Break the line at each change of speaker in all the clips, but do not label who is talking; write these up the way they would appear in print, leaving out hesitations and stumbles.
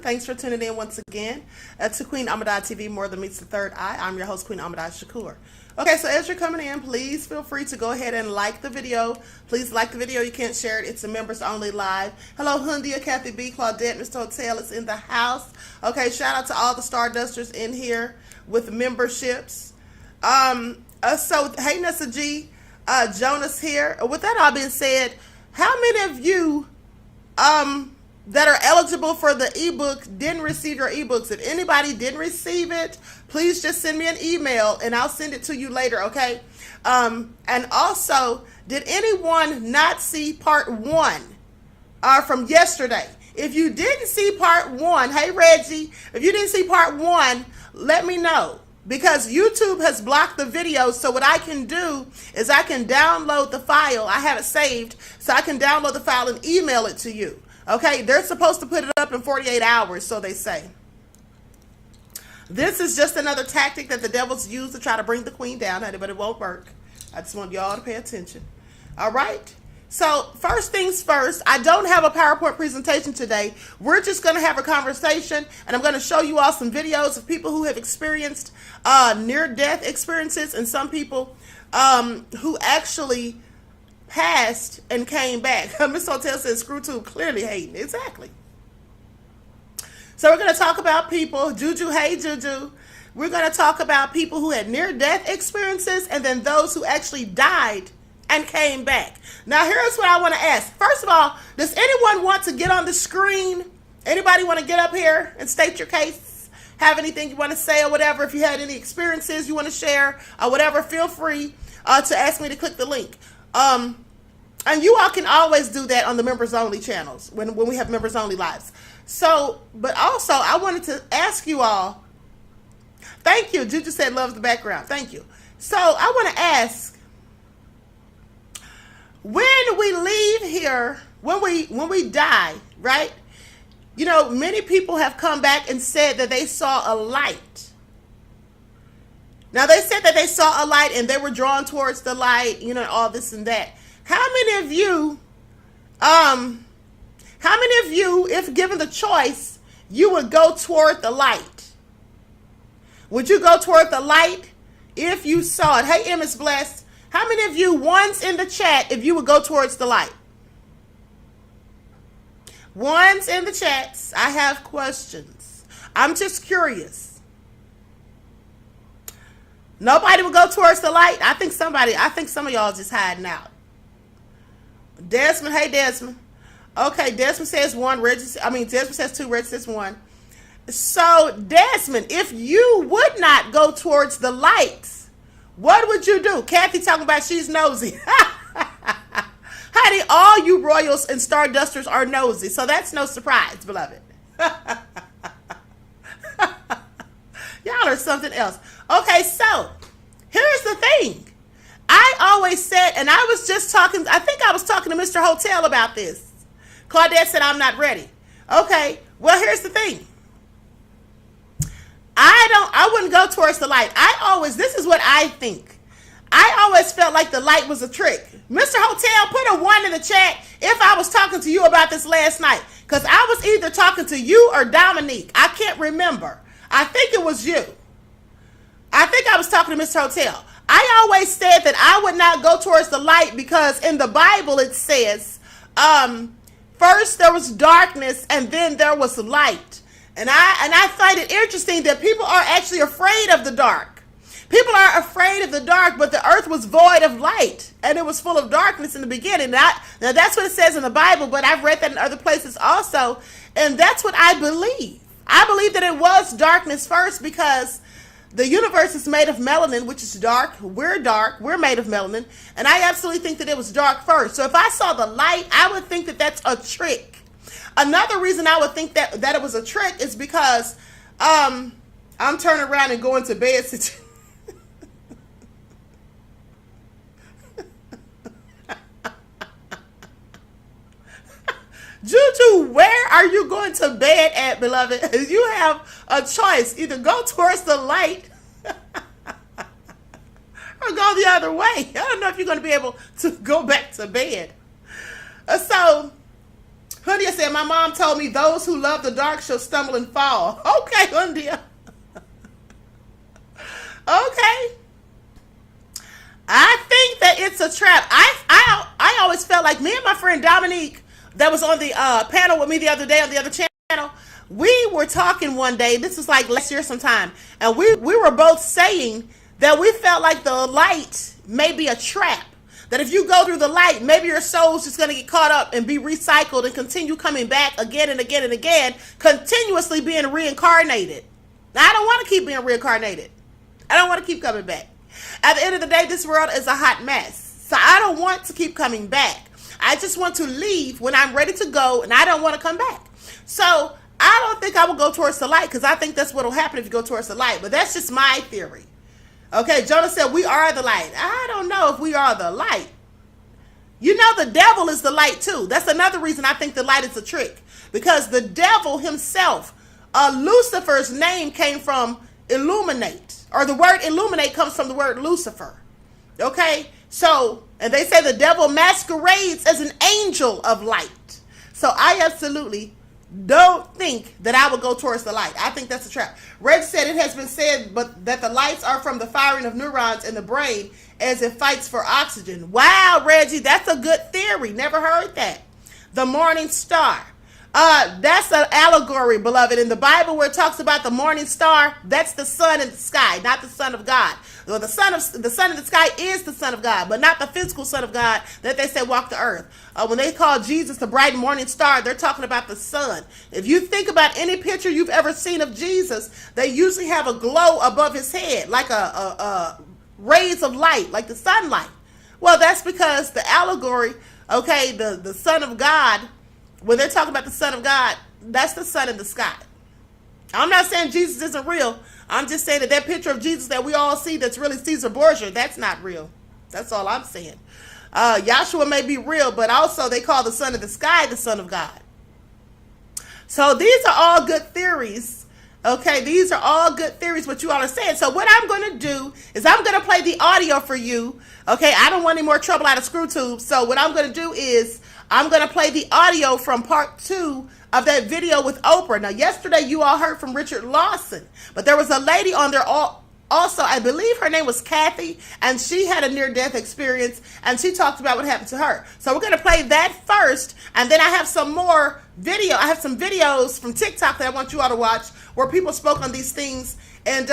Thanks for tuning in once again to Queen Ahmadiyyah TV, More Than Meets the Third Eye. I'm your host, Queen Ahmadiyyah Okay, so as you're coming in, please feel free to go ahead and like the video. Please like the video. You can't share it. It's a members only live. Hello, Hundia, Kathy B, Claudette, Mr. Hotel is in the house. Okay, shout out to all the Stardusters in here with memberships. So, hey, Nessa G, Jonas here. With that all being said, how many of you that are eligible for the ebook didn't receive your ebooks? If anybody didn't receive it, please just send me an email and I'll send it to you later, okay? And also, did anyone not see part one from yesterday? If you didn't see part one, hey Reggie, if you didn't see part one, let me know. Because YouTube has blocked the video, so what I can do is I can download the file. I have it saved, so I can download the file and email it to you. Okay, they're supposed to put it up in 48 hours, so they say. This is just another tactic that the devils use to try to bring the queen down, honey, but it won't work. I just want y'all to pay attention. All right? So, first things first, I don't have a PowerPoint presentation today. We're just going to have a conversation, and I'm going to show you all some videos of people who have experienced near-death experiences and some people who actually passed and came back. Miss Hotel says ScrewTube clearly hating. Exactly. So we're going to talk about people, Juju, hey Juju. We're going to talk about people who had near-death experiences and then those who actually died and came back. Now, here's what I want to ask. First of all, does anyone want to get on the screen? Anybody want to get up here and state your case? Have anything you want to say or whatever? If you had any experiences you want to share or whatever, feel free to ask me to click the link. And you all can always do that on the members-only channels when we have members-only lives. So, but also, I wanted to ask you all, thank you. Juju said loves the background. Thank you. So I want to ask, when we leave here, when we die, right? You know, many people have come back and said that they saw a light. Now, they said that they saw a light and they were drawn towards the light, you know, all this and that. How many of you, if given the choice, you would go toward the light? Would you go toward the light if you saw it? Hey, M is blessed. How many of you, ones in the chat, if you would go towards the light? Ones in the chats. I have questions. I'm just curious. Nobody would go towards the light? I think some of y'all just hiding out. Desmond, hey Desmond. Okay, Desmond says 1, Desmond says 2, Reggie says 1. So, Desmond, if you would not go towards the lights, what would you do? Kathy talking about she's nosy. Honey, all you royals and stardusters are nosy, so that's no surprise, beloved. Y'all are something else. Okay, so here's the thing. I always said, and I was just talking, I think I was talking to Mr. Hotel about this. Claudette said, I'm not ready. Okay, well, here's the thing. I wouldn't go towards the light. This is what I think. I always felt like the light was a trick. Mr. Hotel, put a 1 in the chat if I was talking to you about this last night. Because I was either talking to you or Dominique. I can't remember. I think it was you. I think I was talking to Mr. Hotel. I always said that I would not go towards the light because in the Bible it says, first there was darkness and then there was light. And I find it interesting that people are actually afraid of the dark. People are afraid of the dark, but the earth was void of light and it was full of darkness in the beginning. Now that's what it says in the Bible, but I've read that in other places also. And that's what I believe. I believe that it was darkness first because the universe is made of melanin, which is dark. We're made of melanin. And I absolutely think that it was dark first. So if I saw the light, I would think that that's a trick. Another reason I would think that it was a trick is because I'm turning around and going to bed. Juju, where are you going to bed at, beloved? You have a choice. Either go towards the light or go the other way. I don't know if you're going to be able to go back to bed. So, Hundia said, my mom told me those who love the dark shall stumble and fall. Okay, Hundia. Okay. I think that it's a trap. I always felt like me and my friend Dominique that was on the panel with me the other day on the other channel, we were talking one day, this was like last year sometime, and we were both saying that we felt like the light may be a trap. That if you go through the light, maybe your soul's just going to get caught up and be recycled and continue coming back again and again and again, continuously being reincarnated. Now, I don't want to keep being reincarnated. I don't want to keep coming back. At the end of the day, this world is a hot mess. So I don't want to keep coming back. I just want to leave when I'm ready to go, and I don't want to come back. So I don't think I will go towards the light because I think that's what will happen if you go towards the light. But that's just my theory. Okay, Jonah said, we are the light. I don't know if we are the light. You know, the devil is the light too. That's another reason I think the light is a trick. Because the devil himself, Lucifer's name came from illuminate. Or the word illuminate comes from the word Lucifer. Okay? So, and they say the devil masquerades as an angel of light. So I absolutely don't think that I would go towards the light. I think that's a trap. Reg said it has been said but that the lights are from the firing of neurons in the brain as it fights for oxygen. Wow, Reggie, that's a good theory. Never heard that. The morning star. That's an allegory, beloved. In the Bible, where it talks about the morning star, that's the sun in the sky, not the Son of God. Well, the sun in the sky is the Son of God, but not the physical Son of God that they said walked the earth. When they call Jesus the bright morning star, they're talking about the sun. If you think about any picture you've ever seen of Jesus, they usually have a glow above his head, like a rays of light, like the sunlight. Well, that's because the allegory, okay, the Son of God, when they're talking about the Son of God, that's the sun in the sky. I'm not saying Jesus isn't real. I'm just saying that picture of Jesus that we all see that's really Caesar Borgia, that's not real. That's all I'm saying. Yahshua may be real, but also they call the sun in the sky the Son of God. So these are all good theories. Okay, these are all good theories, what you all are saying. So what I'm going to do is I'm going to play the audio for you. Okay, I don't want any more trouble out of ScrewTube. So what I'm going to do is I'm going to play the audio from part 2 of that video with Oprah. Now, yesterday you all heard from Richard Lawson, but there was a lady on there also, I believe her name was Kathy, and she had a near-death experience, and she talked about what happened to her. So we're going to play that first, and then I have some more video. I have some videos from TikTok that I want you all to watch where people spoke on these things, and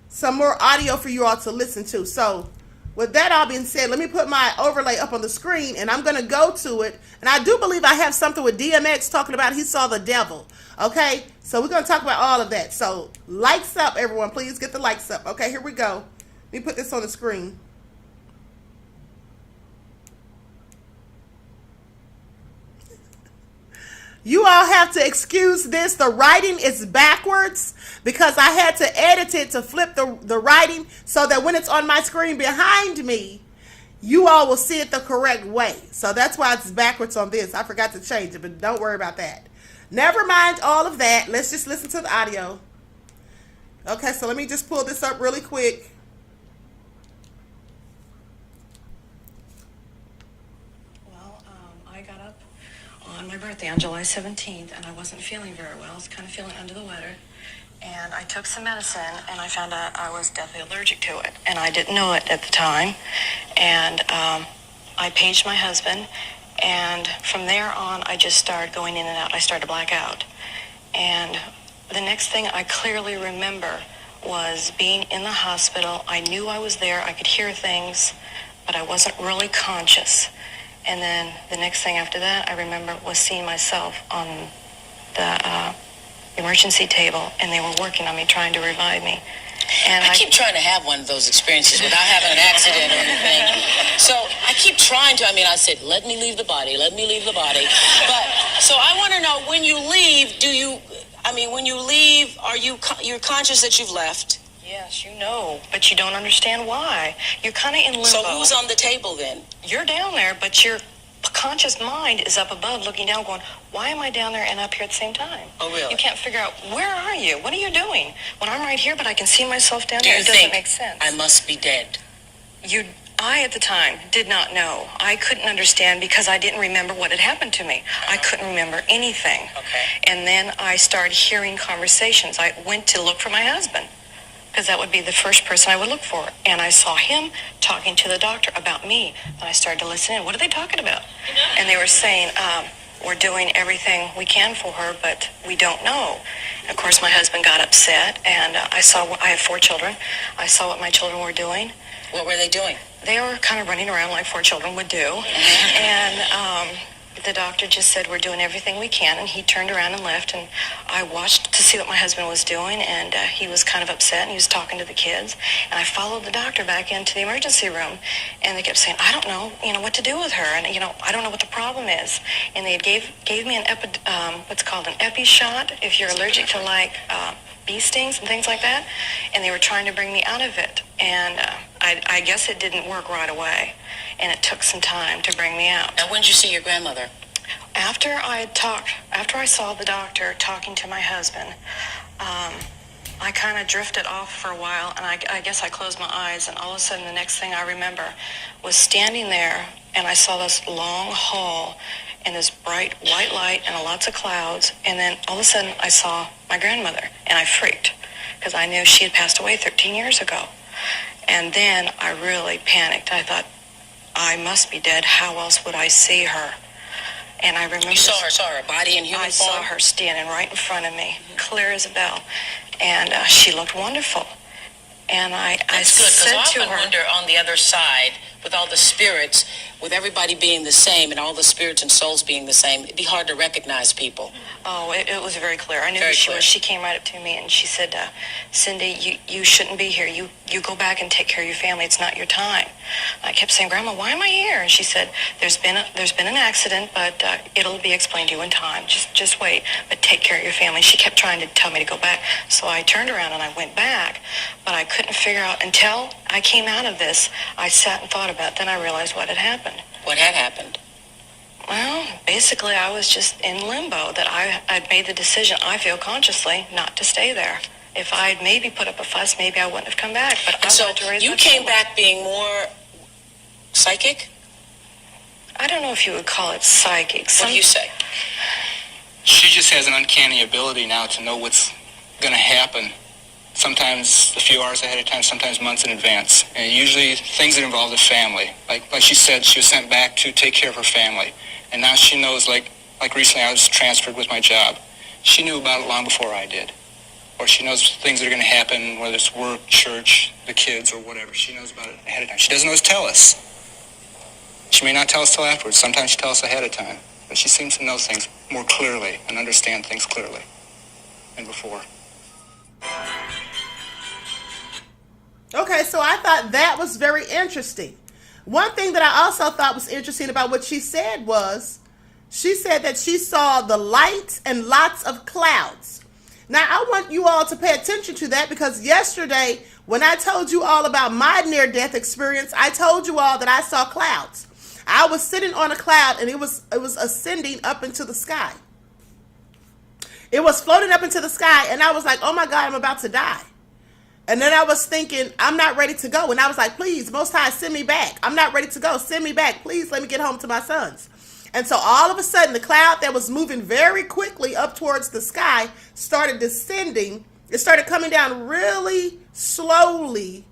some more audio for you all to listen to. So with that all being said, let me put my overlay up on the screen, and I'm going to go to it. And I do believe I have something with DMX talking about he saw the devil. Okay, so we're going to talk about all of that. So likes up, everyone. Please get the likes up. Okay, here we go. Let me put this on the screen. You all have to excuse this. The writing is backwards because I had to edit it to flip the writing so that when it's on my screen behind me, you all will see it the correct way. So that's why it's backwards on this. I forgot to change it, but don't worry about that. Never mind all of that. Let's just listen to the audio. Okay, so let me just pull this up really quick.
Well, I got up on my birthday on July 17th, and I wasn't feeling very well. I was kind of feeling under the weather. And I took some medicine, and I found out I was deathly allergic to it. And I didn't know it at the time. And I paged my husband. And from there on, I just started going in and out. I started to black out. And the next thing I clearly remember was being in the hospital. I knew I was there. I could hear things, but I wasn't really conscious. And then the next thing after that, I remember was seeing myself on the emergency table, and they were working on me, trying to revive me. And
I keep trying to have one of those experiences without having an accident or anything. So I keep trying to. I said, let me leave the body. Let me leave the body. But so I want to know, when you leave, when you leave, you're conscious that you've left?
Yes, you know, but you don't understand why. You're kind of in limbo.
So who's on the table then?
You're down there, but your conscious mind is up above looking down going, why am I down there and up here at the same time?
Oh, really?
You can't figure out, where are you? What are you doing? When I'm right here, but I can see myself down there, it doesn't make sense.
I must be dead?
I, at the time, did not know. I couldn't understand because I didn't remember what had happened to me. I couldn't remember anything.
Okay.
And then I started hearing conversations. I went to look for my husband, because that would be the first person I would look for. And I saw him talking to the doctor about me. And I started to listen in. What are they talking about? And they were saying, we're doing everything we can for her, but we don't know. And of course, my husband got upset, and I have 4 children. I saw what my children were doing.
What were they doing?
They were kind of running around like 4 children would do. And the doctor just said, we're doing everything we can, and he turned around and left, and I watched to see what my husband was doing, and he was kind of upset, and he was talking to the kids, and I followed the doctor back into the emergency room, and they kept saying, I don't know, what to do with her, and, I don't know what the problem is, and they gave me what's called an epi shot, if you're allergic to, bee stings and things like that, and they were trying to bring me out of it, and I guess it didn't work right away, and it took some time to bring me out.
Now, when did you see your grandmother?
After I saw the doctor talking to my husband, I kind of drifted off for a while, and I guess I closed my eyes, and all of a sudden the next thing I remember was standing there, and I saw this long hall and this bright white light and lots of clouds, and then all of a sudden I saw my grandmother, and I freaked because I knew she had passed away 13 years ago. And then I really panicked. I thought, I must be dead. How else would I see her? And I remember...
You saw her body in human
I
form?
saw her standing right in front of me, clear as a bell. And she looked wonderful. And I said to her...
I wonder on the other side, with all the spirits, with everybody being the same and all the spirits and souls being the same, it'd be hard to recognize people.
Oh, it was very clear. I knew who she was. She came right up to me and she said, Cindy, you shouldn't be here. You go back and take care of your family. It's not your time. I kept saying, Grandma, why am I here? And she said, there's been an accident, but it'll be explained to you in time. Just wait, but take care of your family. She kept trying to tell me to go back. So I turned around and I went back, but I couldn't figure out until I came out of this. I sat and thought about it. Then I realized what had happened.
What had happened?
Well, basically, I was just in limbo, that I'd made the decision, I feel consciously, not to stay there. If I'd maybe put up a fuss, maybe I wouldn't have come back. But I wanted to raise my family.
You came back being more psychic?
I don't know if you would call it psychic.
What do you say?
She just has an uncanny ability now to know what's going to happen. Sometimes a few hours ahead of time, sometimes months in advance. And usually things that involve the family. Like she said, she was sent back to take care of her family. And now she knows, like recently I was transferred with my job. She knew about it long before I did. Or she knows things that are going to happen, whether it's work, church, the kids, or whatever. She knows about it ahead of time. She doesn't always tell us. She may not tell us till afterwards. Sometimes she tells us ahead of time. But she seems to know things more clearly and understand things clearly than before.
Okay, so I thought that was very interesting. One thing that I also thought was interesting about what she said was, she said that she saw the light and lots of clouds. Now, I want you all to pay attention to that, because yesterday, when I told you all about my near-death experience, I told you all that I saw clouds. I was sitting on a cloud, and it was ascending up into the sky. It was floating up into the sky, and I was like, oh my God, I'm about to die. And then I was thinking, I'm not ready to go. And I was like, please, Most High, send me back. I'm not ready to go. Send me back. Please let me get home to my sons. And so all of a sudden, the cloud that was moving very quickly up towards the sky started descending. It started coming down really slowly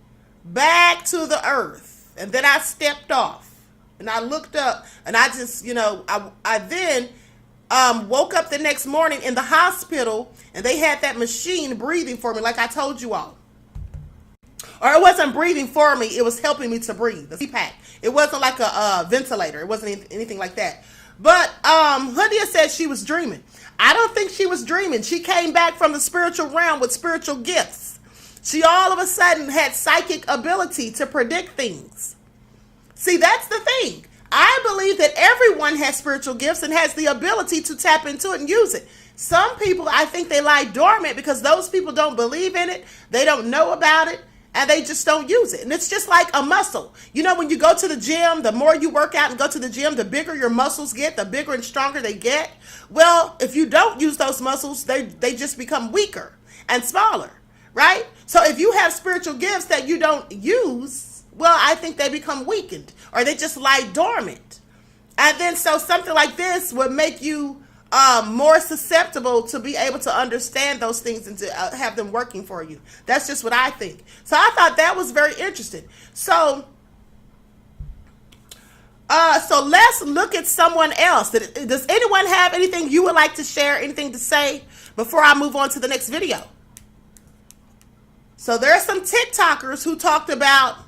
back to the earth. And then I stepped off and I looked up, and I just, I then woke up the next morning in the hospital, and they had that machine breathing for me like I told you all. Or it wasn't breathing for me, it was helping me to breathe. The CPAP. It wasn't like a ventilator. It wasn't anything like that. But Ahmadiyyah said she was dreaming. I don't think she was dreaming. She came back from the spiritual realm with spiritual gifts. She all of a sudden had psychic ability to predict things. See, that's the thing. I believe that everyone has spiritual gifts and has the ability to tap into it and use it. Some people, I think they lie dormant because those people don't believe in it. They don't know about it. And they just don't use it. And it's just like a muscle. You know, when you go to the gym, the more you work out and go to the gym, the bigger your muscles get, the bigger and stronger they get. Well, if you don't use those muscles, they just become weaker and smaller, right? So if you have spiritual gifts that you don't use, well, I think they become weakened, or they just lie dormant. And then so something like this would make you more susceptible to be able to understand those things and to have them working for you. That's just what I think. So I thought that was very interesting. So let's look at someone else. Does anyone have anything you would like to share, anything to say before I move on to the next video? So there are some TikTokers who talked about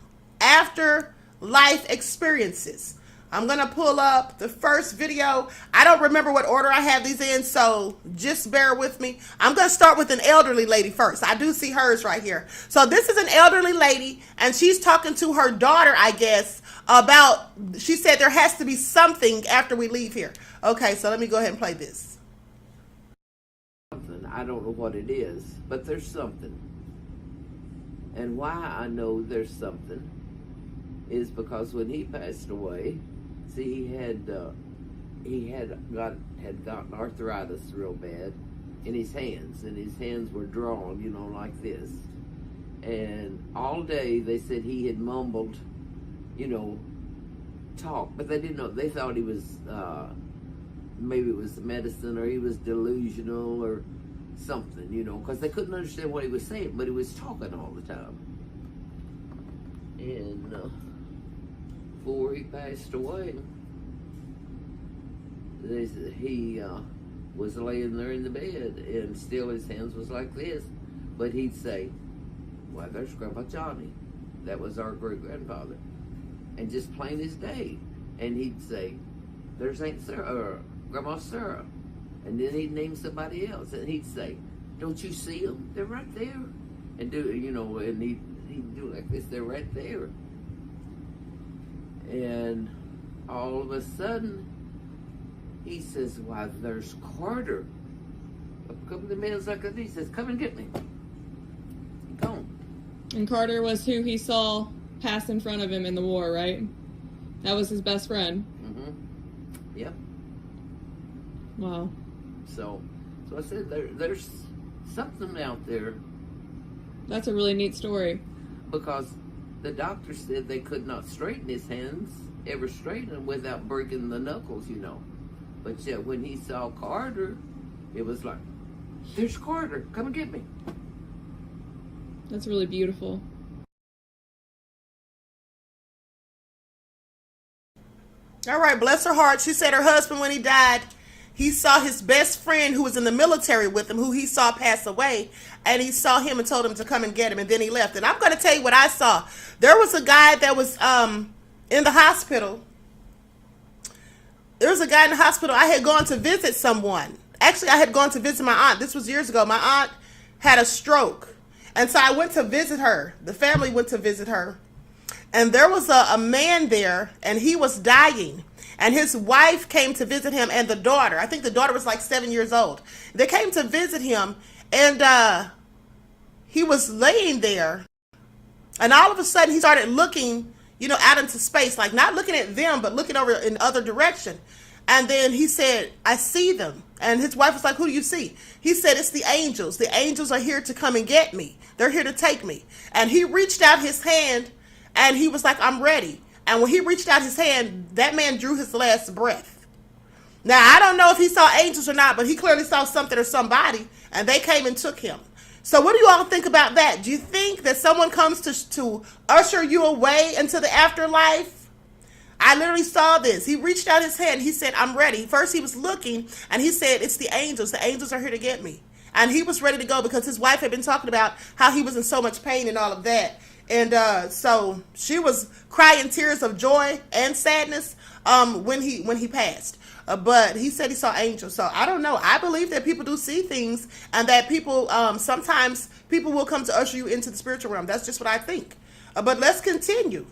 afterlife experiences. I'm going to pull up the first video. I don't remember what order I have these in, so just bear with me. I'm going to start with an elderly lady first. I do see hers right here. So this is an elderly lady, and she's talking to her daughter, I guess, about, she said there has to be something after we leave here. Okay, so let me go ahead and play this.
I don't know what it is, but there's something. And why I know there's something is because when he passed away, see, he had gotten arthritis real bad in his hands, and his hands were drawn, you know, like this. And all day they said he had mumbled, you know, talk, but they didn't know. They thought he was maybe it was medicine, or he was delusional or something, you know, because they couldn't understand what he was saying, but he was talking all the time. And before he passed away, he was laying there in the bed, and still his hands was like this. But he'd say, "Why, there's Grandpa Johnny." That was our great-grandfather. And just plain as day. And he'd say, "There's Aunt Sarah, or Grandma Sarah." And then he'd name somebody else, and he'd say, "Don't you see them? They're right there." And and he'd do like this, "They're right there." And all of a sudden, he says, "Why, there's Carter." A couple of the man's like this. He says, "Come and get me." Gone.
And Carter was who he saw pass in front of him in the war, right? That was his best friend.
Mm-hmm. Yep.
Wow.
So I said there's something out there,
That's a really neat story.
because the doctor said they could not straighten his hands, ever straighten them without breaking the knuckles, But yet when he saw Carter, it was like, "There's Carter, come and get me."
That's really beautiful.
All right, bless her heart. She said her husband, when he died, he saw his best friend who was in the military with him, who he saw pass away, and he saw him and told him to come and get him, and then he left. And I'm going to tell you what I saw. There was a guy that was in the hospital. There was a guy in the hospital. I had gone to visit someone. Actually, I had gone to visit my aunt. This was years ago. My aunt had a stroke, and so I went to visit her. The family went to visit her. And there was a man there, and he was dying. And his wife came to visit him, and the daughter. I think the daughter was like 7 years old. They came to visit him, and he was laying there. And all of a sudden, he started looking, out into space. Like, not looking at them, but looking over in the other direction. And then he said, "I see them." And his wife was like, "Who do you see?" He said, "It's the angels. The angels are here to come and get me. They're here to take me." And he reached out his hand, and he was like, "I'm ready." And when he reached out his hand, that man drew his last breath. Now, I don't know if he saw angels or not, but he clearly saw something or somebody, and they came and took him. So what do you all think about that? Do you think that someone comes to usher you away into the afterlife? I literally saw this. He reached out his hand. He said, "I'm ready." First, he was looking, and he said, "It's the angels. The angels are here to get me." And he was ready to go because his wife had been talking about how he was in so much pain and all of that. And so she was crying tears of joy and sadness when he passed. But he said he saw angels. So I don't know. I believe that people do see things, and that people sometimes people will come to usher you into the spiritual realm. That's just what I think. But let's continue.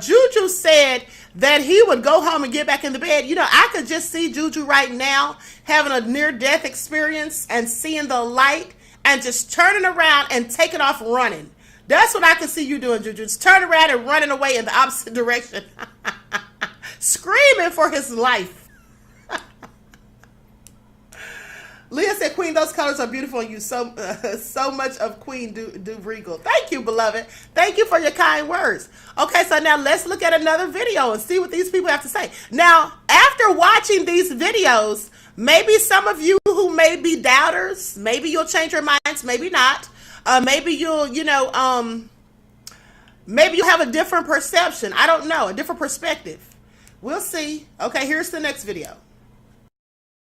Juju said that he would go home and get back in the bed. I could just see Juju right now having a near-death experience and seeing the light and just turning around and taking off running. That's what I can see you doing, Juju. Just turn around and running away in the opposite direction. Screaming for his life. Leah said, "Queen, those colors are beautiful on you. So much of Queen do regal." Thank you, beloved. Thank you for your kind words. Okay, so now let's look at another video and see what these people have to say. Now, after watching these videos, maybe some of you who may be doubters, maybe you'll change your minds, maybe not. Maybe maybe you have a different perception. I don't know, a different perspective. We'll see. Okay, here's the next video.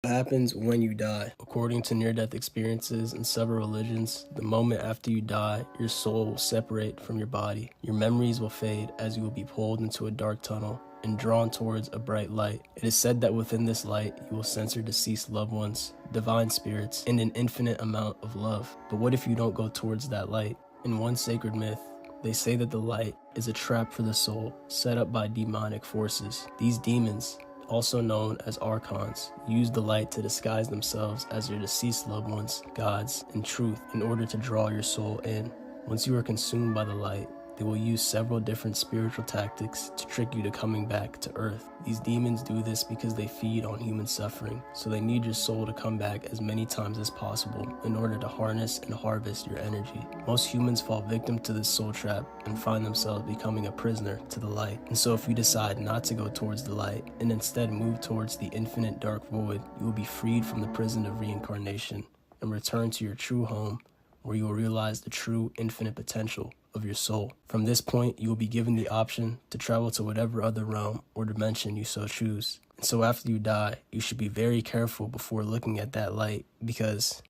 What happens when you die? According to near-death experiences in several religions, the moment after you die, your soul will separate from your body. Your memories will fade as you will be pulled into a dark tunnel and drawn towards a bright light. It is said that within this light, you will sense your deceased loved ones, divine spirits, and an infinite amount of love. But what if you don't go towards that light? In one sacred myth, they say that the light is a trap for the soul set up by demonic forces. These demons, also known as archons, use the light to disguise themselves as your deceased loved ones, gods, and truth in order to draw your soul in. Once you are consumed by the light, they will use several different spiritual tactics to trick you to coming back to Earth. These demons do this because they feed on human suffering, so they need your soul to come back as many times as possible in order to harness and harvest your energy. Most humans fall victim to this soul trap and find themselves becoming a prisoner to the light. And so if you decide not to go towards the light and instead move towards the infinite dark void, you will be freed from the prison of reincarnation and return to your true home, where you will realize the true infinite potential of your soul. From this point, you will be given the option to travel to whatever other realm or dimension you so choose. And so after you die, you should be very careful before looking at that light, because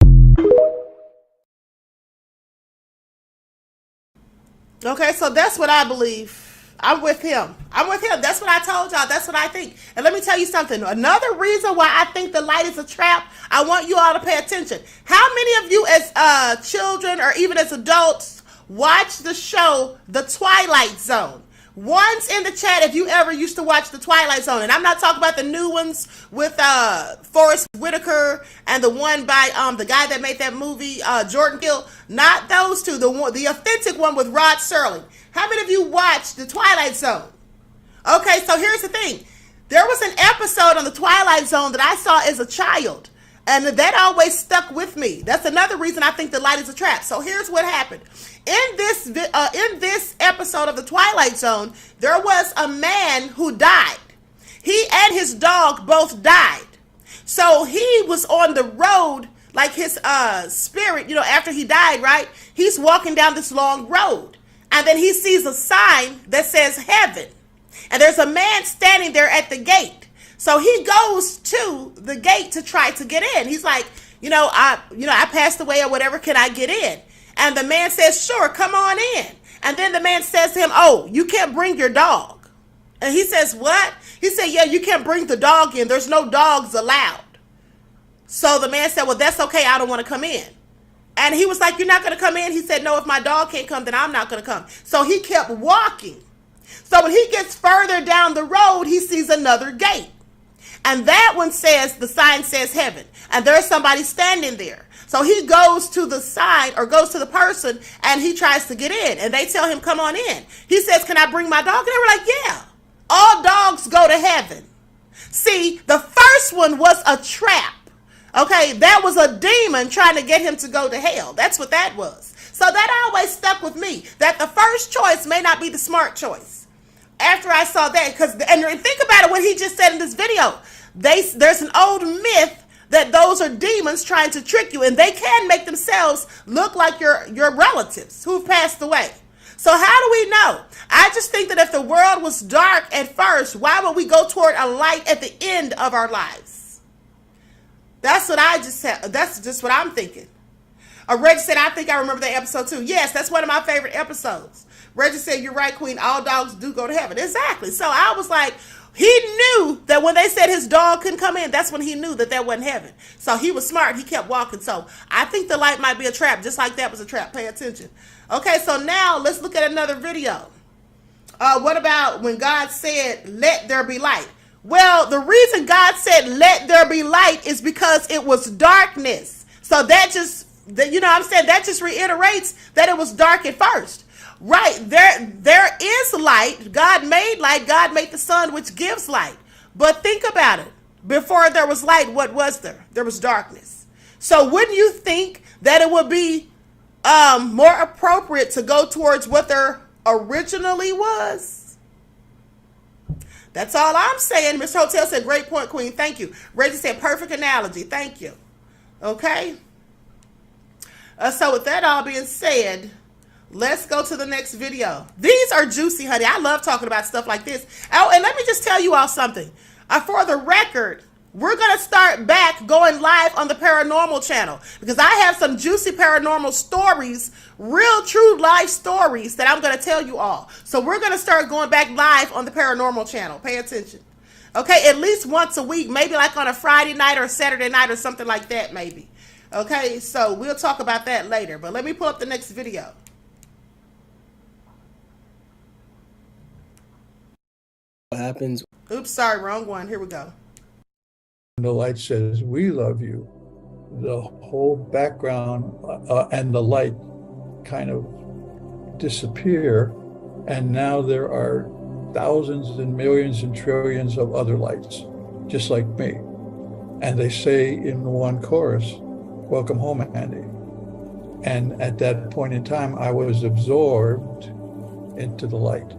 okay, so that's what I believe. I'm with him. That's what I told y'all. That's what I think. And let me tell you something. Another reason why I think the light is a trap, I want you all to pay attention. How many of you as children or even as adults watch the show The Twilight Zone? Once in the chat if you ever used to watch The Twilight Zone. And I'm not talking about the new ones with Forrest Whitaker and the one by the guy that made that movie, Jordan Peele. Not those two. The authentic one with Rod Serling. How many of you watched The Twilight Zone? Okay, so here's the thing. There was an episode on The Twilight Zone that I saw as a child. And that always stuck with me. That's another reason I think the light is a trap. So here's what happened. In this episode of The Twilight Zone, there was a man who died. He and his dog both died. So he was on the road, like his spirit, after he died, right? He's walking down this long road. And then he sees a sign that says heaven. And there's a man standing there at the gate. So he goes to the gate to try to get in. He's like, I passed away or whatever. Can I get in? And the man says, sure, come on in. And then the man says to him, oh, you can't bring your dog. And he says, what? He said, yeah, you can't bring the dog in. There's no dogs allowed. So the man said, well, that's okay. I don't want to come in. And he was like, you're not going to come in? He said, no, if my dog can't come, then I'm not going to come. So he kept walking. So when he gets further down the road, he sees another gate. And that one says, the sign says heaven. And there's somebody standing there. So he goes to the sign or goes to the person and he tries to get in. And they tell him, come on in. He says, can I bring my dog? And they were like, yeah, all dogs go to heaven. See, the first one was a trap. Okay, that was a demon trying to get him to go to hell. That's what that was. So that always stuck with me, that the first choice may not be the smart choice. After I saw that, and think about it, what he just said in this video. There's an old myth that those are demons trying to trick you, and they can make themselves look like your relatives who've passed away. So how do we know? I just think that if the world was dark at first, why would we go toward a light at the end of our lives? That's what I just said. That's just what I'm thinking. Reggie said, I think I remember that episode too. Yes, that's one of my favorite episodes. Reggie said, you're right, Queen. All dogs do go to heaven. Exactly. So I was like, he knew that when they said his dog couldn't come in, that's when he knew that wasn't heaven. So he was smart. He kept walking. So I think the light might be a trap, just like that was a trap. Pay attention. Okay, so now let's look at another video. What about when God said, let there be light? Well, the reason God said, let there be light is because it was darkness. So that just, that just reiterates that it was dark at first. Right, there is light. God made light. God made the sun, which gives light. But think about it. Before there was light, what was there? There was darkness. So wouldn't you think that it would be more appropriate to go towards what there originally was? That's all I'm saying. Miss Hotel said, great point, Queen. Thank you. Reggie said, perfect analogy. Thank you. Okay. So with that all being said, let's go to the next video. These are juicy, honey. I love talking about stuff like this. Oh, and let me just tell you all something. For the record, we're going to start back going live on the paranormal channel because I have some juicy paranormal stories, real true life stories that I'm going to tell you all. So we're going to start going back live on the paranormal channel. Pay attention. Okay, at least once a week, maybe like on a Friday night or Saturday night or something like that, maybe. Okay, so we'll talk about that later. But let me pull up the next video.
what happens.
Oops, sorry, wrong one. Here we go.
The light says, we love you. The whole background and the light kind of disappear. And now there are thousands and millions and trillions of other lights, just like me. And they say in one chorus, welcome home, Andy. And at that point in time, I was absorbed into the light.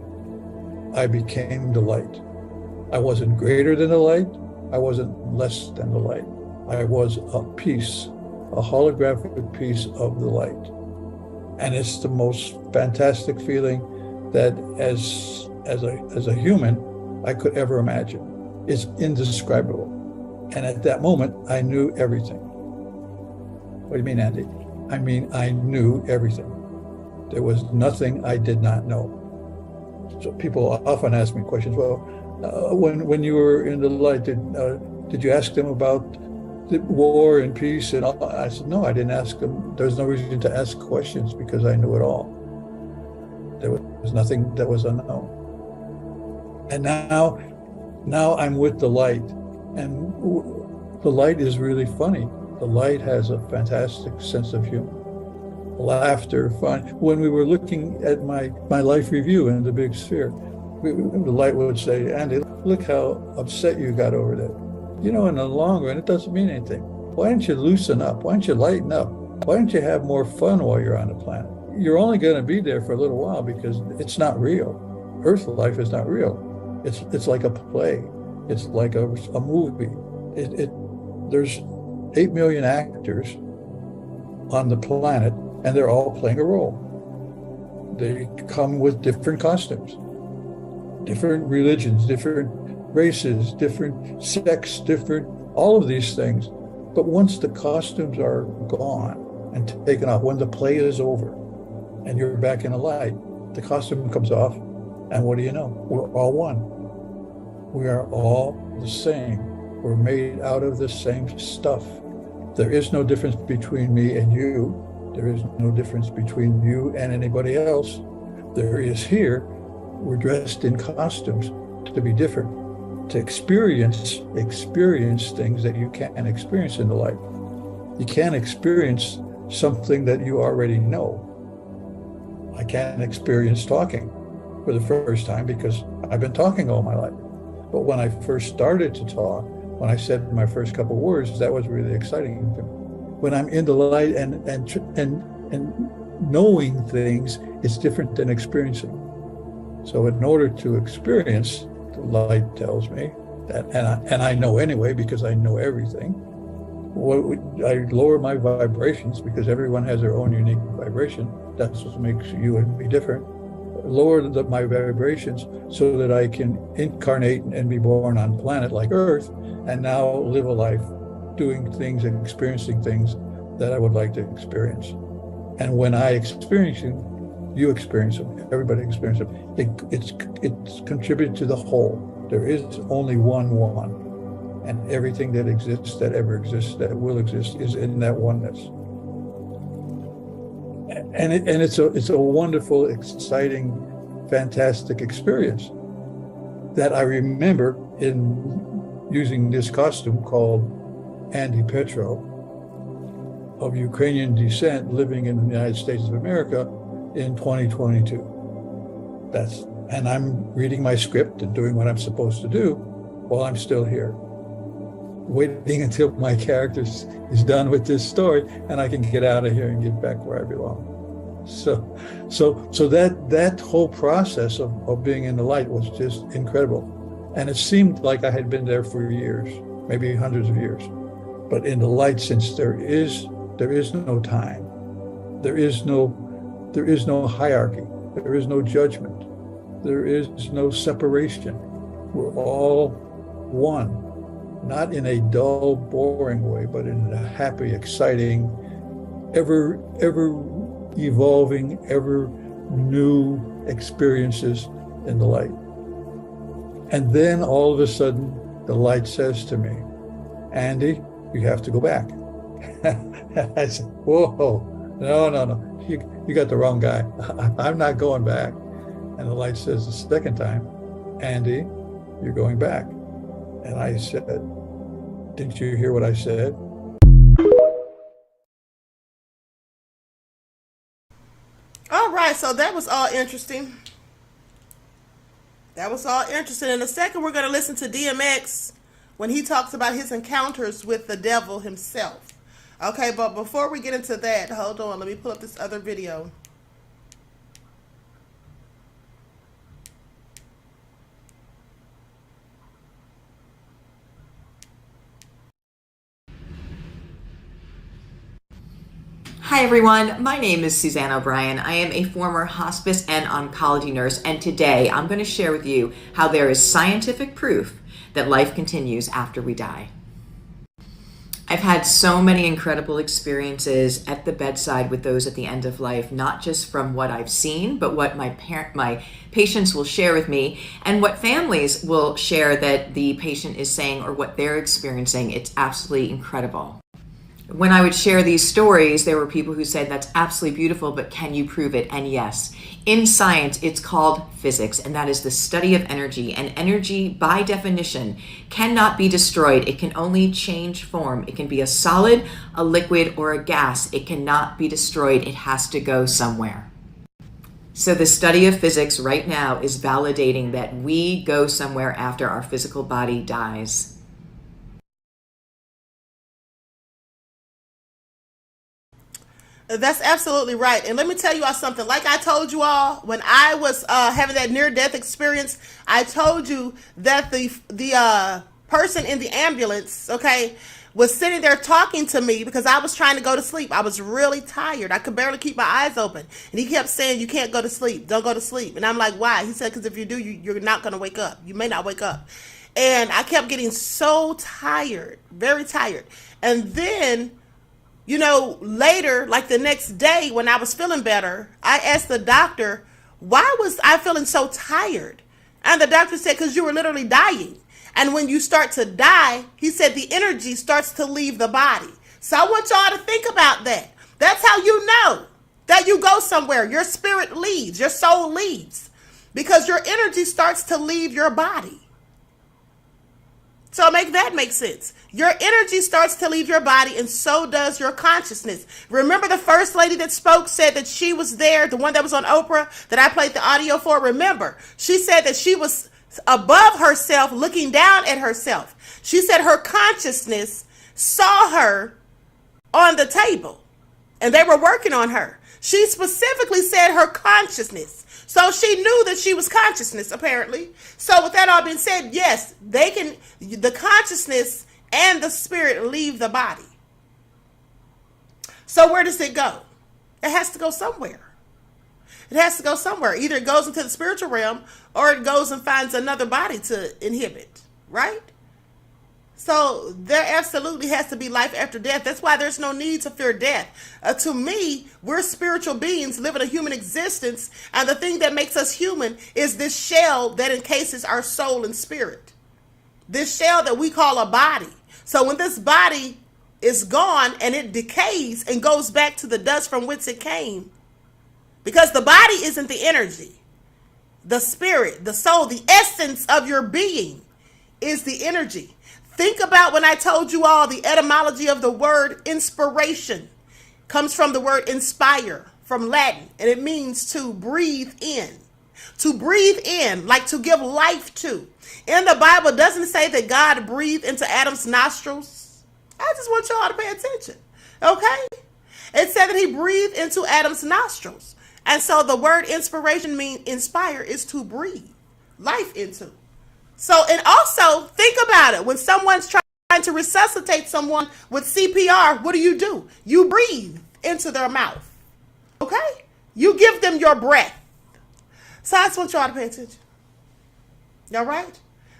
I became the light. I wasn't greater than the light. I wasn't less than the light. I was a piece, a holographic piece of the light. And it's the most fantastic feeling that as a human I could ever imagine. It's indescribable. And at that moment, I knew everything. What do you mean, Andy? I mean, I knew everything. There was nothing I did not know. So people often ask me questions. Well, when you were in the light, did you ask them about the war and peace and all? I said, no, I didn't ask them. There's no reason to ask questions because I knew it all. There was nothing that was unknown. And now I'm with the light, and the light is really funny. The light has a fantastic sense of humor, laughter, fun. When we were looking at my life review in the big sphere, the light would say, Andy, look how upset you got over that. You know, in the long run, it doesn't mean anything. Why don't you loosen up? Why don't you lighten up? Why don't you have more fun while you're on the planet? You're only going to be there for a little while because it's not real. Earth life is not real. It's like a play. It's like a movie. There's 8 million actors on the planet, and they're all playing a role. They come with different costumes, different religions, different races, different sex, different, all of these things. But once the costumes are gone and taken off, when the play is over and you're back in the light, the costume comes off, and what do you know? We're all one. We are all the same. We're made out of the same stuff. There is no difference between me and you. There is no difference between you and anybody else. There is here. We're dressed in costumes to be different, to experience things that you can't experience in the light. You can't experience something that you already know. I can't experience talking for the first time because I've been talking all my life. But when I first started to talk, when I said my first couple words, that was really exciting to me. When I'm in the light and knowing things, it's different than experiencing. So in order to experience, the light tells me that, and I know anyway because I know everything. I lower my vibrations because everyone has their own unique vibration. That's what makes you and me different. Lower my vibrations so that I can incarnate and be born on a planet like Earth and now live a life doing things and experiencing things that I would like to experience. And when I experience them, you experience them, everybody experiences them. It's contributed to the whole. There is only one, and everything that exists, that ever exists, that will exist is in that oneness. And it's a wonderful, exciting, fantastic experience that I remember in using this costume called Andy Petro of Ukrainian descent living in the United States of America in 2022. And I'm reading my script and doing what I'm supposed to do while I'm still here, waiting until my character is done with this story and I can get out of here and get back where I belong. So that whole process of being in the light was just incredible. And it seemed like I had been there for years, maybe hundreds of years. But in the light, since there is no time, there is no hierarchy, there is no judgment, there is no separation. We're all one, not in a dull, boring way, but in a happy, exciting, ever evolving, ever new experiences in the light. And then all of a sudden, the light says to me, Andy, you have to go back. I said, whoa, no, you got the wrong guy. I'm not going back. And the light says the second time, Andy, you're going back. And I said, didn't you hear what I said?
All right, so that was all interesting. In a second, we're going to listen to DMX when he talks about his encounters with the devil himself. Okay, but before we get into that, hold on. Let me pull up this other video.
Hi everyone, my name is Suzanne O'Brien. I am a former hospice and oncology nurse, and today I'm going to share with you how there is scientific proof that life continues after we die. I've had so many incredible experiences at the bedside with those at the end of life, not just from what I've seen, but what my patients will share with me and what families will share that the patient is saying or what they're experiencing. It's absolutely incredible. When I would share these stories, there were people who said, that's absolutely beautiful, but can you prove it? And yes, in science, it's called physics, and that is the study of energy. And energy, by definition, cannot be destroyed. It can only change form. It can be a solid, a liquid, or a gas. It cannot be destroyed. It has to go somewhere. So the study of physics right now is validating that we go somewhere after our physical body dies.
That's absolutely right. And let me tell you all something. Like I told you all, when I was having that near-death experience, I told you that the person in the ambulance, okay, was sitting there talking to me because I was trying to go to sleep. I was really tired. I could barely keep my eyes open. And he kept saying, you can't go to sleep. Don't go to sleep. And I'm like, why? He said, because if you do, you're not going to wake up. You may not wake up. And I kept getting so tired, very tired. And then, you know, later, like the next day when I was feeling better, I asked the doctor, why was I feeling so tired? And the doctor said, because you were literally dying. And when you start to die, he said the energy starts to leave the body. So I want y'all to think about that. That's how you know that you go somewhere. Your spirit leaves, your soul leaves, because your energy starts to leave your body. So make that make sense. Your energy starts to leave your body, and so does your consciousness. Remember the first lady that spoke said that she was there, the one that was on Oprah that I played the audio for? Remember, she said that she was above herself, looking down at herself. She said her consciousness saw her on the table, and they were working on her. She specifically said her consciousness. So she knew that she was consciousness, apparently. So with that all being said, yes, the consciousness and the spirit leave the body. So where does it go? It has to go somewhere. It has to go somewhere. Either it goes into the spiritual realm or it goes and finds another body to inhabit, right? So there absolutely has to be life after death. That's why there's no need to fear death. To me, we're spiritual beings living a human existence, and the thing that makes us human is this shell that encases our soul and spirit. This shell that we call a body. So when this body is gone and it decays and goes back to the dust from whence it came, because the body isn't the energy, the spirit, the soul, the essence of your being is the energy. Think about when I told you all the etymology of the word inspiration comes from the word inspire from Latin, and it means to breathe in. To breathe in, like to give life to. In the Bible, doesn't it say that God breathed into Adam's nostrils? I just want y'all to pay attention, okay? It said that he breathed into Adam's nostrils. And so the word inspiration means inspire is to breathe life into. So, and also think about it. When someone's trying to resuscitate someone with CPR, what do? You breathe into their mouth. Okay? You give them your breath. So I just want y'all to pay attention. All right?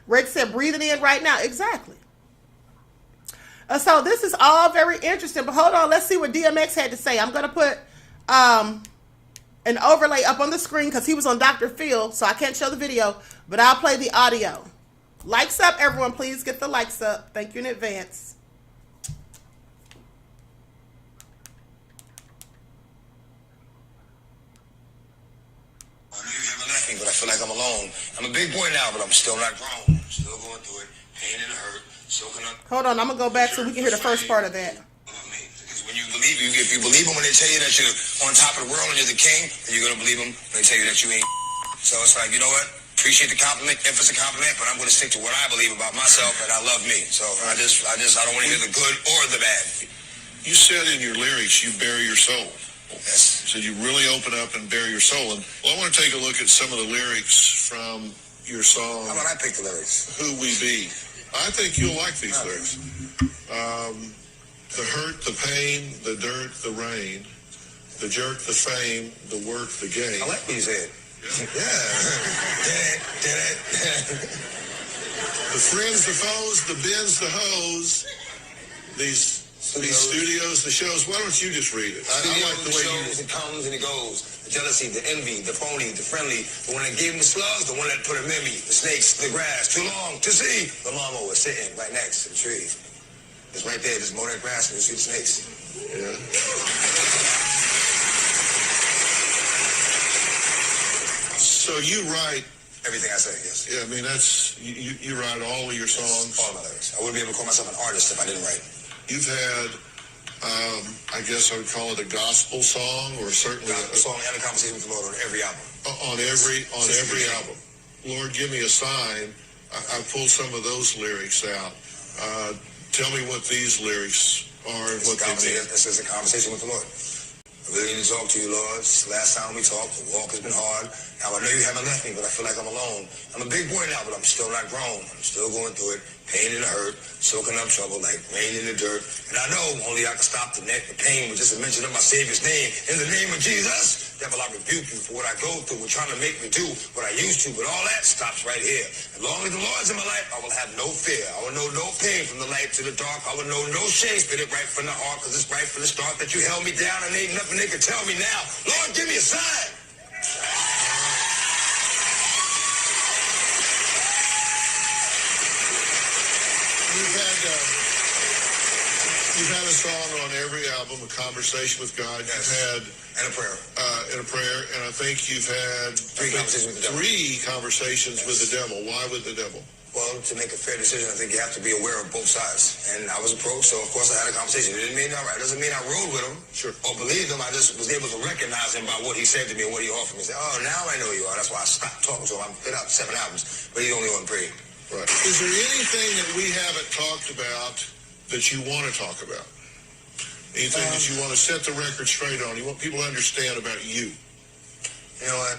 Rick said breathing in right now. Exactly. So this is all very interesting. But hold on. Let's see what DMX had to say. I'm going to put an overlay up on the screen because he was on Dr. Phil, so I can't show the video, but I'll play the audio. Likes up, everyone. Please get the likes up. Thank you in advance.
I know you haven't left me, but I feel like I'm alone. I'm a big boy now, but I'm still not grown. I'm still going through it. Pain and hurt. Soaking up.
Hold on. I'm going to go back so we can hear the first part of that.
When you believe, if you believe them when they tell you that you're on top of the world and you're the king, then you're going to believe them when they tell you that you ain't. So it's like, you know what? Appreciate the compliment, if it's a compliment, but I'm going to stick to what I believe about myself, and I love me. So I don't want to hear the good or the bad.
You said in your lyrics, you bare your soul.
Yes.
So you really open up and bare your soul. And well, I want to take a look at some of the lyrics from your song.
How about I pick the lyrics?
Who We Be. I think you'll like these lyrics. The hurt, the pain, the dirt, the rain, the jerk, the fame, the work, the game.
I like what you said. Yeah.
The friends, the foes, the bins, the hoes, these studios, the shows. Why don't you just read it? I like the way
shows, it comes and it goes. The jealousy, the envy, the phony, the friendly, the one that gave him the slugs, the one that put him in me, the snakes, the grass, too long to see. The lawnmower sitting right next to the tree. It's right there, just mow that grass and you see the snakes.
Yeah. So you write
everything I say, yes.
Yeah, I mean, that's, you write all of your songs.
All my lyrics. I wouldn't be able to call myself an artist if I didn't write.
You've had, I guess I would call it a gospel song, or certainly
a song and a conversation with the Lord on every album.
On every album. Lord, give me a sign. I pulled some of those lyrics out. Tell me what these lyrics are and what they mean.
This is a conversation with the Lord. I really need to talk to you, Lord. It's the last time we talked. The walk has been hard. Now, I know you haven't left me, but I feel like I'm alone. I'm a big boy now, but I'm still not grown. I'm still going through it. Pain and the hurt, soaking up trouble like rain in the dirt. And I know only I can stop the pain with just a mention of my Savior's name. In the name of Jesus, devil, I rebuke you for what I go through. We're trying to make me do what I used to, but all that stops right here. As long as the Lord's in my life, I will have no fear. I will know no pain from the light to the dark. I will know no shame. Spit it right from the heart, because it's right from the start that you held me down, and ain't nothing they can tell me now. Lord, give me a sign.
You've had a song on every album, a conversation with God.
Yes.
You've had
and a prayer.
And I think you've had
three
conversations with the devil. Why with the devil?
Well, to make a fair decision, I think you have to be aware of both sides. And I was approached, so of course I had a conversation. It didn't mean it doesn't mean I rode with him or believed him. I just was able to recognize him by what he said to me and what he offered me. Say, oh, now I know who you are. That's why I stopped talking to him. I put out 7 albums, but he's only on 3.
Right. Is there anything that we haven't talked about that you want to talk about? Anything that you want to set the record straight on? You want people to understand about you?
You know what?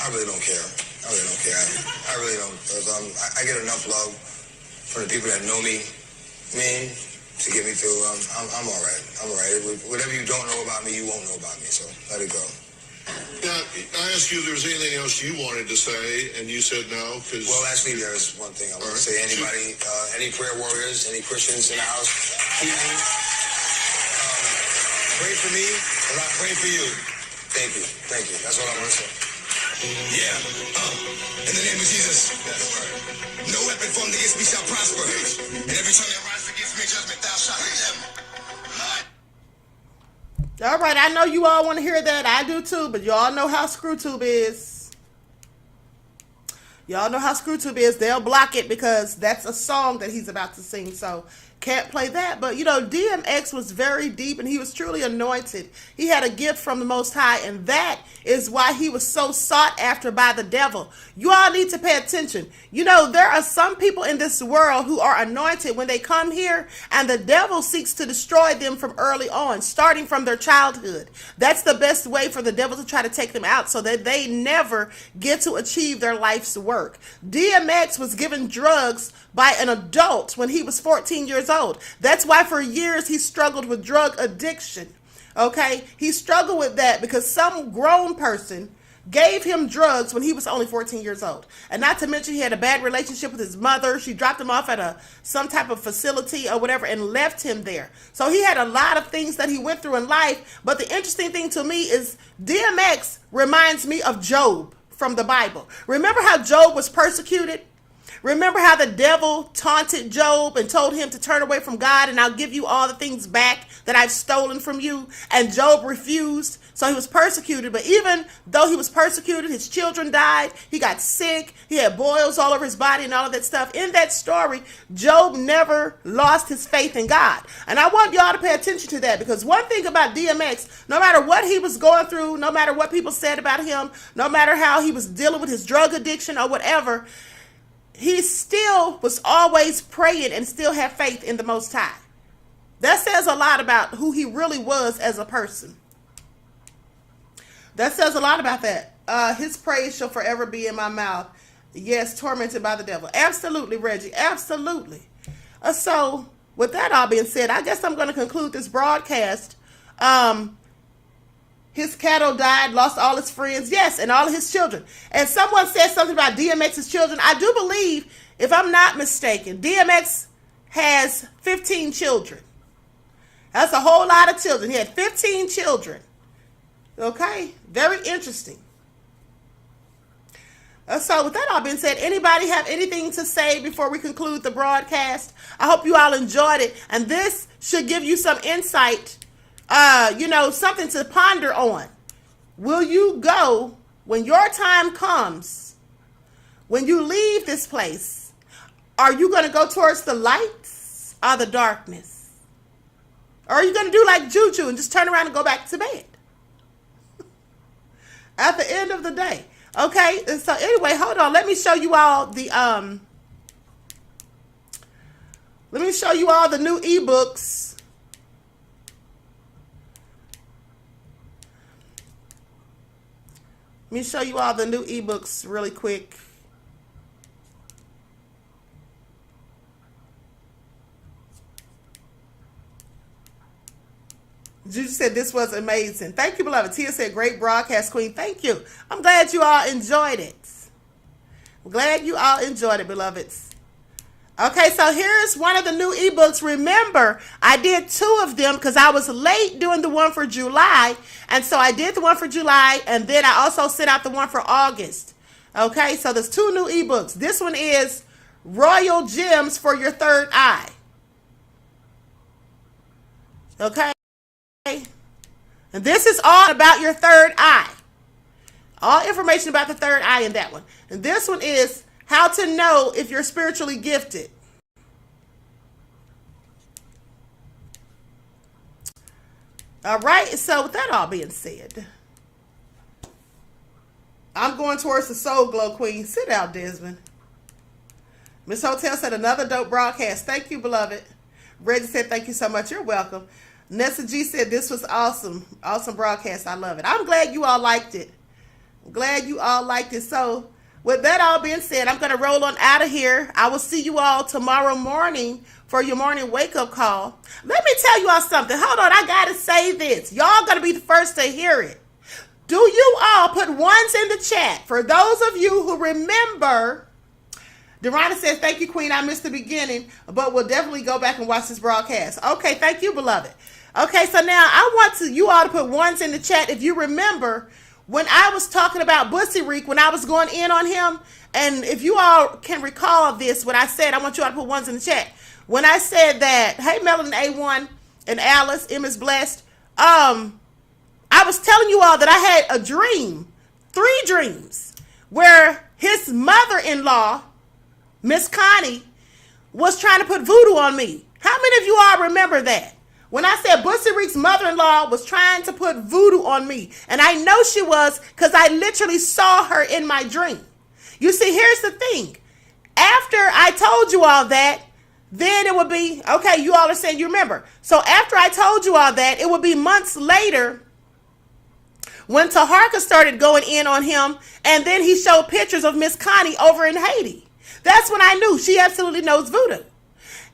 I really don't care. I really don't. Because I get enough love from the people that know me, to get me through. I'm all right. I'm all right. Whatever you don't know about me, you won't know about me. So let it go.
Now, I asked you if there was anything else you wanted to say, and you said no.
Well, actually, there's one thing I want to say. Anybody, any prayer warriors, any Christians in the house, keep me. Pray for me, and I pray for you. Thank you. Thank you. That's all I want to say. Yeah. In the name of Jesus. No weapon formed against me shall prosper. And every tongue that rises against me in judgment, thou shalt condemn.
All right, I know you all want to hear that. I do too, but y'all know how ScrewTube is. Y'all know how ScrewTube is. They'll block it because that's a song that he's about to sing. So can't play that. But, DMX was very deep and he was truly anointed. He had a gift from the Most High, and that is why he was so sought after by the devil. You all need to pay attention. There are some people in this world who are anointed when they come here, and the devil seeks to destroy them from early on, starting from their childhood. That's the best way for the devil to try to take them out so that they never get to achieve their life's work. DMX was given drugs by an adult when he was 14 years old. That's why for years he struggled with drug addiction. Okay? He struggled with that because some grown person gave him drugs when he was only 14 years old. And not to mention he had a bad relationship with his mother. She dropped him off at some type of facility or whatever and left him there. So he had a lot of things that he went through in life. But the interesting thing to me is DMX reminds me of Job from the Bible. Remember how Job was persecuted? Remember how the devil taunted Job and told him to turn away from God and I'll give you all the things back that I've stolen from you? And Job refused, so he was persecuted. But even though he was persecuted, his children died, he got sick, he had boils all over his body and all of that stuff. In that story, Job never lost his faith in God. And I want y'all to pay attention to that, because one thing about DMX, no matter what he was going through, no matter what people said about him, no matter how he was dealing with his drug addiction or whatever, he still was always praying and still had faith in the Most High. That says a lot about who he really was as a person. That says a lot about that. His praise shall forever be in my mouth. Yes, tormented by the devil. Absolutely, Reggie. Absolutely. So, with that all being said, I guess I'm going to conclude this broadcast. His cattle died, lost all his friends, yes, and all of his children. And someone said something about DMX's children. I do believe, if I'm not mistaken, DMX has 15 children. That's a whole lot of children. He had 15 children. Okay, very interesting. So with that all being said, anybody have anything to say before we conclude the broadcast? I hope you all enjoyed it. And this should give you some insight, something to ponder on. Will you go when your time comes, when you leave this place? Are you going to go towards the lights or the darkness? Or are you going to do like Juju and just turn around and go back to bed? At the end of the day. Okay, so anyway, hold on. Let me show you all the new ebooks. Let me show you all the new ebooks really quick. Juju said this was amazing. Thank you, beloved. Tia said, great broadcast, Queen. Thank you. I'm glad you all enjoyed it. I'm glad you all enjoyed it, beloveds. Okay, so here's one of the new ebooks. Remember, I did 2 of them because I was late doing the one for July. And so I did the one for July, and then I also sent out the one for August. Okay, so there's 2 new ebooks. This one is Royal Gems for Your Third Eye. Okay. And this is all about your third eye. All information about the third eye in that one. And this one is how to know if you're spiritually gifted. All right. So with that all being said, I'm going towards the Soul Glow, Queen. Sit down, Desmond. Miss Hotel said another dope broadcast. Thank you, beloved. Reggie said thank you so much. You're welcome. Nessa G said this was awesome. Awesome broadcast. I love it. I'm glad you all liked it. I'm glad you all liked it. So with that all being said, I'm going to roll on out of here. I will see you all tomorrow morning for your morning wake-up call. Let me tell you all something. Hold on. I got to say this. Y'all going to be the first to hear it. Do you all put ones in the chat? For those of you who remember, Durana says, thank you, Queen. I missed the beginning, but we'll definitely go back and watch this broadcast. Okay, thank you, beloved. Okay, so now I want you all to put ones in the chat if you remember when I was talking about Bussy Reek, when I was going in on him, and if you all can recall this, what I said, I want you all to put ones in the chat. When I said that, hey, Melanie A1 and Alice, M is blessed, I was telling you all that I had a dream, 3 dreams, where his mother-in-law, Miss Connie, was trying to put voodoo on me. How many of you all remember that? When I said Bussy Reek's mother-in-law was trying to put voodoo on me. And I know she was because I literally saw her in my dream. You see, here's the thing. After I told you all that, then it would be, okay, you all are saying you remember. So after I told you all that, it would be months later when Taharka started going in on him. And then he showed pictures of Miss Connie over in Haiti. That's when I knew she absolutely knows voodoo.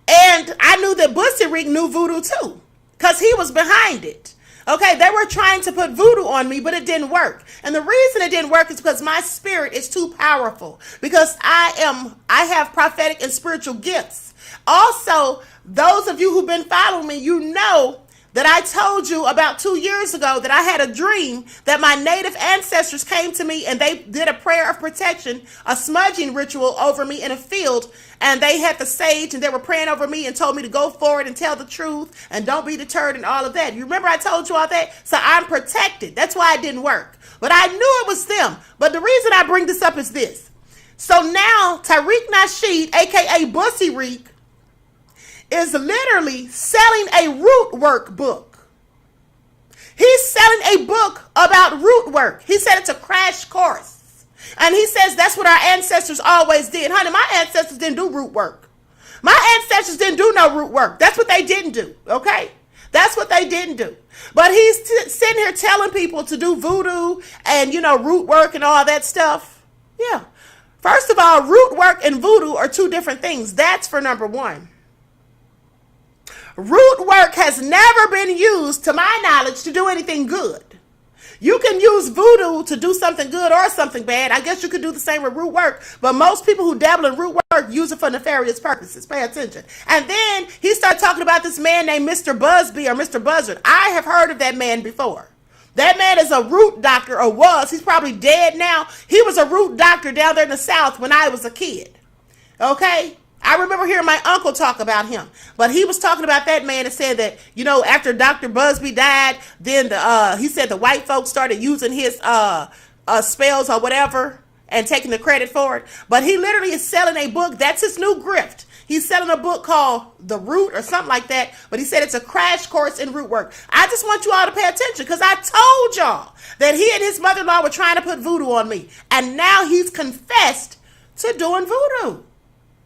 And I knew that Bussy Reek knew voodoo too, because he was behind it. Okay, they were trying to put voodoo on me, but it didn't work. And the reason it didn't work is because my spirit is too powerful, because I have prophetic and spiritual gifts. Also, those of you who've been following me, you know that I told you about 2 years ago that I had a dream that my native ancestors came to me and they did a prayer of protection, a smudging ritual over me in a field, and they had the sage and they were praying over me and told me to go forward and tell the truth and don't be deterred and all of that. You remember I told you all that? So I'm protected. That's why it didn't work. But I knew it was them. But the reason I bring this up is this. So now Tariq Nasheed, aka Bussy Reek, is literally selling a root work book. He's selling a book about root work. He said it's a crash course. And he says that's what our ancestors always did. Honey, my ancestors didn't do root work. My ancestors didn't do no root work. That's what they didn't do, okay? That's what they didn't do. But he's sitting here telling people to do voodoo and, root work and all that stuff. Yeah. First of all, root work and voodoo are 2 different things. That's for number 1. Root work has never been used, to my knowledge, to do anything good. You can use voodoo to do something good or something bad. I guess you could do the same with root work, but most people who dabble in root work use it for nefarious purposes. Pay attention. And then he started talking about this man named Mr. Busby or Mr. Buzzard. I have heard of that man before. That man is a root doctor, or was. He's probably dead now. He was a root doctor down there in the South when I was a kid. Okay? I remember hearing my uncle talk about him, but he was talking about that man and said that, you know, after Dr. Busby died, then he said the white folks started using his spells or whatever and taking the credit for it. But he literally is selling a book. That's his new grift. He's selling a book called The Root or something like that, but he said it's a crash course in root work. I just want you all to pay attention because I told y'all that he and his mother-in-law were trying to put voodoo on me, and now he's confessed to doing voodoo.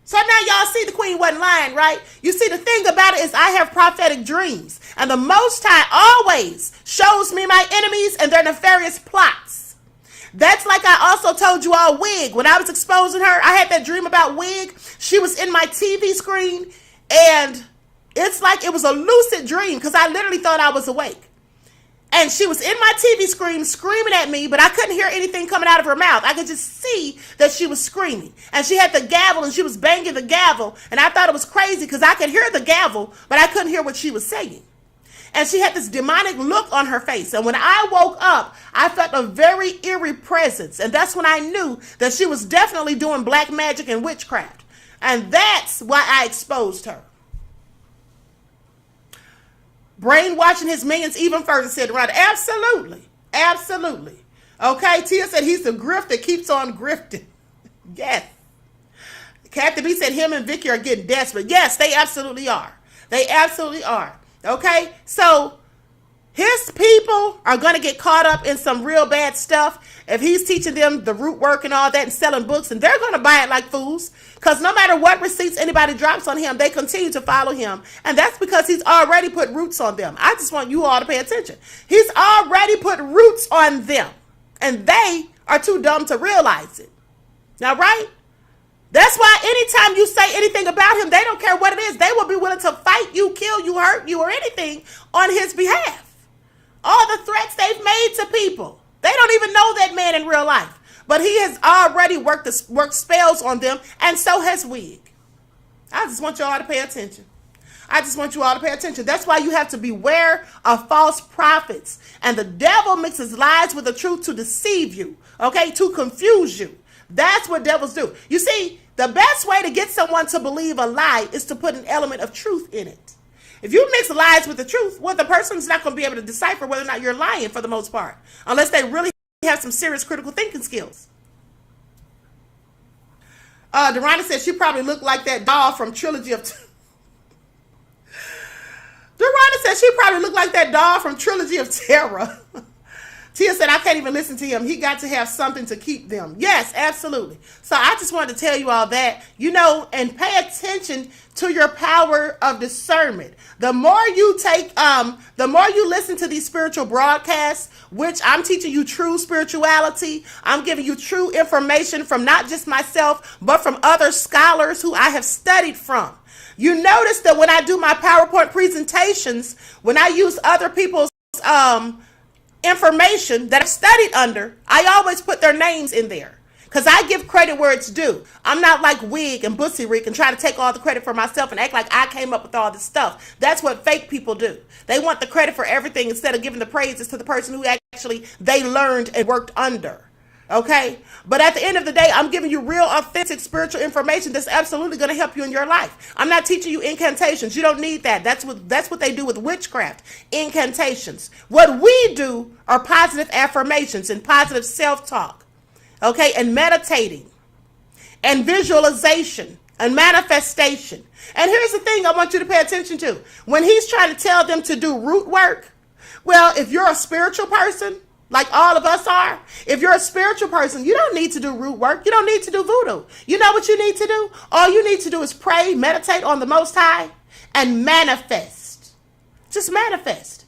So now y'all see the queen wasn't lying, right? You see, the thing about it is I have prophetic dreams, and the Most High always shows me my enemies and their nefarious plots. That's like I also told you all Wig. When I was exposing her, I had that dream about Wig. She was in my TV screen, and it's like it was a lucid dream because I literally thought I was awake. And she was in my TV screen screaming at me, but I couldn't hear anything coming out of her mouth. I could just see that she was screaming. And she had the gavel, and she was banging the gavel. And I thought it was crazy because I could hear the gavel, but I couldn't hear what she was saying. And she had this demonic look on her face. And when I woke up, I felt a very eerie presence. And that's when I knew that she was definitely doing black magic and witchcraft. And that's why I exposed her. Brainwashing his minions even further, said Rhonda. Absolutely. Absolutely. Okay, Tia said he's the grift that keeps on grifting. Yes. Kathy B said him and Vicky are getting desperate. Yes, they absolutely are. They absolutely are. Okay, so his people are going to get caught up in some real bad stuff if he's teaching them the root work and all that and selling books, and they're going to buy it like fools because no matter what receipts anybody drops on him, they continue to follow him, and that's because he's already put roots on them. I just want you all to pay attention. He's already put roots on them, and they are too dumb to realize it. Now, right? That's why anytime you say anything about him, they don't care what it is. They will be willing to fight you, kill you, hurt you, or anything on his behalf. All the threats they've made to people. They don't even know that man in real life. But he has already worked spells on them, and so has Wig. I just want you all to pay attention. I just want you all to pay attention. That's why you have to beware of false prophets. And the devil mixes lies with the truth to deceive you, okay, to confuse you. That's what devils do. You see, the best way to get someone to believe a lie is to put an element of truth in it. If you mix lies with the truth, well, the person's not going to be able to decipher whether or not you're lying for the most part, unless they really have some serious critical thinking skills. Dorana said she probably looked like that doll from Trilogy of... Dorana said she probably looked like that doll from Trilogy of Terror. Tia said, I can't even listen to him. He got to have something to keep them. Yes, absolutely. So I just wanted to tell you all that, you know, and pay attention to your power of discernment. The more you the more you listen to these spiritual broadcasts, which I'm teaching you true spirituality. I'm giving you true information from not just myself, but from other scholars who I have studied from. You notice that when I do my PowerPoint presentations, when I use other people's information that I've studied under, I always put their names in there because I give credit where it's due. I'm not like Wig and Bussy Rick and try to take all the credit for myself and act like I came up with all this stuff. That's what fake people do. They want the credit for everything instead of giving the praises to the person who actually they learned and worked under. Okay? But at the end of the day, I'm giving you real, authentic spiritual information that's absolutely going to help you in your life. I'm not teaching you incantations. You don't need that. That's what they do with witchcraft. Incantations. What we do are positive affirmations and positive self-talk. Okay? And meditating. And visualization. And manifestation. And here's the thing I want you to pay attention to. When he's trying to tell them to do root work, well, if you're a spiritual person, like all of us are, if you're a spiritual person, you don't need to do root work. You don't need to do voodoo. You know what you need to do? All you need to do is pray, meditate on the Most High, and manifest. Just manifest.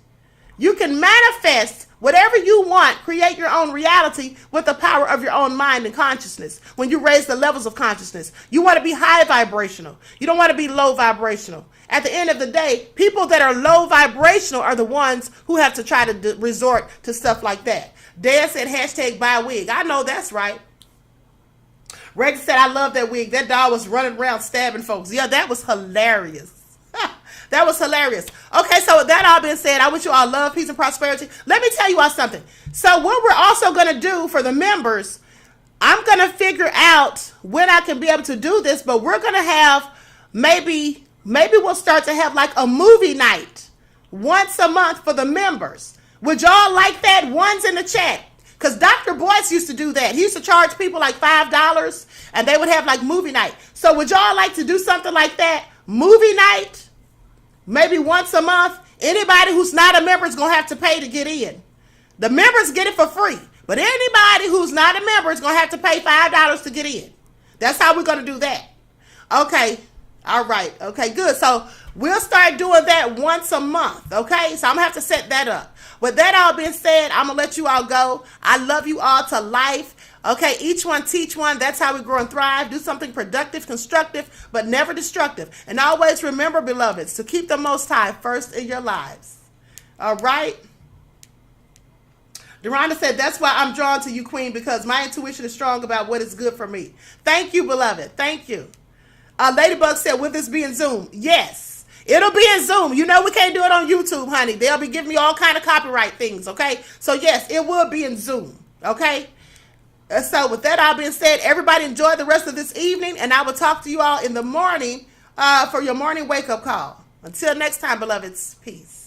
You can manifest Whatever you want, create your own reality with the power of your own mind and consciousness. When you raise the levels of consciousness, you want to be high vibrational. You don't want to be low vibrational. At the end of the day, people that are low vibrational are the ones who have to try to resort to stuff like that. Dan said hashtag buy a wig. I know that's right. Reggie said, I love that wig. That dog was running around stabbing folks. Yeah, that was hilarious. That was hilarious. Okay, so with that all being said, I wish you all love, peace, and prosperity. Let me tell you all something. So what we're also going to do for the members, I'm going to figure out when I can be able to do this, but we're going to have maybe we'll start to have like a movie night once a month for the members. Would y'all like that? One's in the chat. Because Dr. Boyce used to do that. He used to charge people like $5 and they would have like movie night. So would y'all like to do something like that? Movie night? Maybe once a month. Anybody who's not a member is going to have to pay to get in. The members get it for free. But anybody who's not a member is going to have to pay $5 to get in. That's how we're going to do that. Okay. All right. Okay, good. So we'll start doing that once a month. Okay. So I'm going to have to set that up. With that all being said, I'm going to let you all go. I love you all to life. Okay, each one teach one. That's how we grow and thrive. Do something productive, constructive, but never destructive. And always remember, beloveds, to keep the Most High first in your lives. All right? Deronda said, that's why I'm drawn to you, Queen, because my intuition is strong about what is good for me. Thank you, beloved. Thank you. Ladybug said, will this be in Zoom? Yes. It'll be in Zoom. You know we can't do it on YouTube, honey. They'll be giving me all kind of copyright things, okay? So, yes, it will be in Zoom, okay? So with that all being said, everybody enjoy the rest of this evening, and I will talk to you all in the morning for your morning wake-up call. Until next time, beloveds, peace.